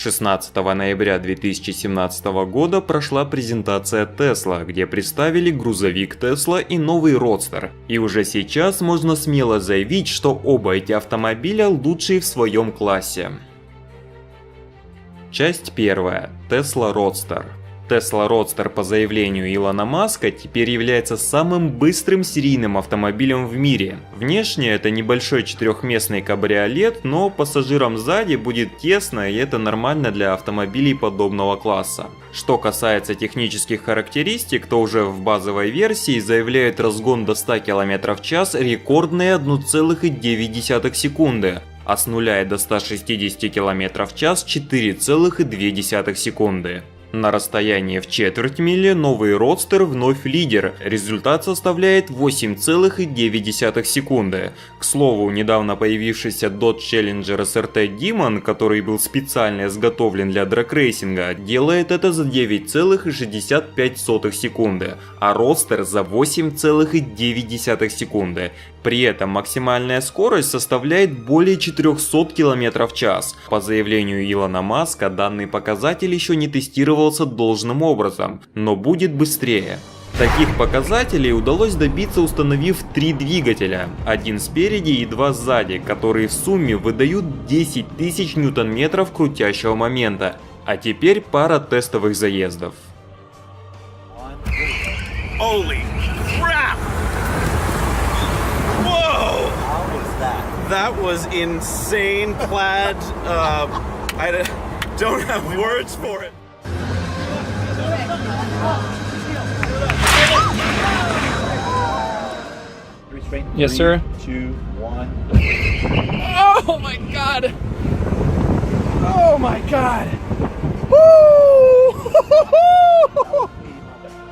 16 ноября 2017 года прошла презентация Tesla, где представили грузовик Tesla и новый Roadster. И уже сейчас можно смело заявить, что оба эти автомобиля лучшие в своем классе. Часть первая. Tesla Roadster. Tesla Roadster по заявлению Илона Маска теперь является самым быстрым серийным автомобилем в мире. Внешне это небольшой четырехместный кабриолет, но пассажирам сзади будет тесно, и это нормально для автомобилей подобного класса. Что касается технических характеристик, то уже в базовой версии заявляет разгон до 100 км в час рекордные 1,9 секунды, а с 0 до 160 км в час 4,2 секунды. На расстоянии в четверть мили новый Roadster вновь лидер, результат составляет 8,9 секунды. К слову, недавно появившийся Dodge Challenger SRT Demon, который был специально изготовлен для драг-рейсинга, делает это за 9,65 секунды, а Roadster за 8,9 секунды. При этом максимальная скорость составляет более 400 км в час. По заявлению Илона Маска, данный показатель еще не тестировался должным образом, но будет быстрее. Таких показателей удалось добиться, установив 3 двигателя, один спереди и 2 сзади, которые в сумме выдают 10 тысяч ньютон-метров крутящего момента. А теперь пара тестовых заездов. That was insane, Plaid. I don't have words for it. Yes, sir. 2, 1. Oh my god! Oh my god! Woo!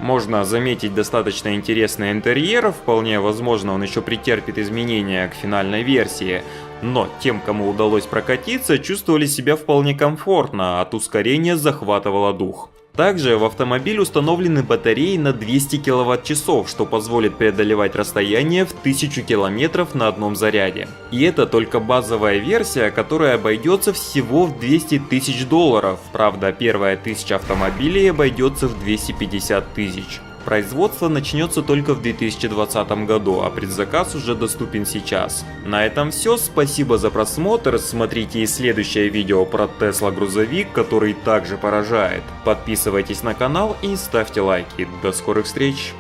Можно заметить достаточно интересный интерьер, вполне возможно он еще претерпит изменения к финальной версии, но тем, кому удалось прокатиться, чувствовали себя вполне комфортно, от ускорения захватывало дух. Также в автомобиль установлены батареи на 200 кВт-часов, что позволит преодолевать расстояние в 1000 км на одном заряде. И это только базовая версия, которая обойдется всего в 200 тысяч долларов, правда первая 1000 автомобилей обойдется в 250 тысяч. Производство начнется только в 2020 году, а предзаказ уже доступен сейчас. На этом все, спасибо за просмотр, смотрите и следующее видео про Tesla грузовик, который также поражает. Подписывайтесь на канал и ставьте лайки. До скорых встреч!